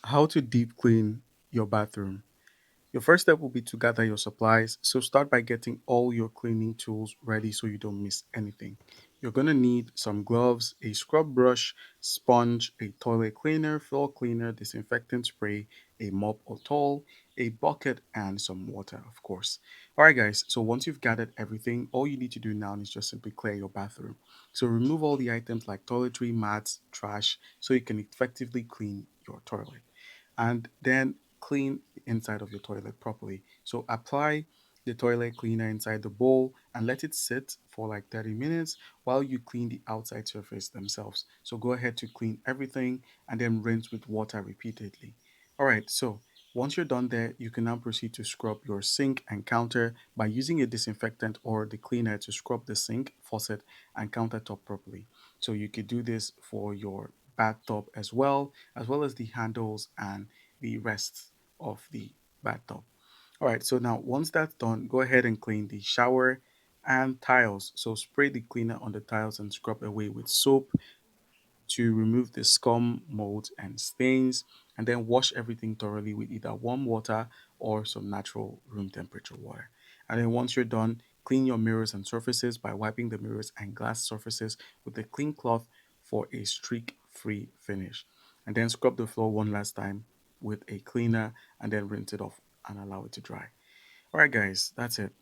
How to deep clean your bathroom. Your first step will be to gather your supplies. So start by getting all your cleaning tools ready so you don't miss anything. You're going to need some gloves, a scrub brush, sponge, a toilet cleaner, floor cleaner, disinfectant spray, a mop or towel, a bucket, and some water, of course. All right, guys. So once you've gathered everything, all you need to do now is just simply clear your bathroom. So remove all the items like toiletry, mats, trash, so you can effectively clean your toilet and then clean the inside of your toilet properly. So apply the toilet cleaner inside the bowl and let it sit for like 30 minutes while you clean the outside surface themselves. So go ahead to clean everything and then rinse with water repeatedly. All right, so once you're done there, you can now proceed to scrub your sink and counter by using a disinfectant or the cleaner to scrub the sink, faucet, and countertop properly. So you could do this for your bathtub as well as the handles and the rest of the bathtub. All right, so now once that's done, go ahead and clean the shower and tiles. So spray the cleaner on the tiles and scrub away with soap to remove the scum, mold, and stains, and then wash everything thoroughly with either warm water or some natural room temperature water. And then once you're done, clean your mirrors and surfaces by wiping the mirrors and glass surfaces with a clean cloth for a streak-free finish. And then scrub the floor one last time with a cleaner and then rinse it off and allow it to dry. All right, guys, that's it.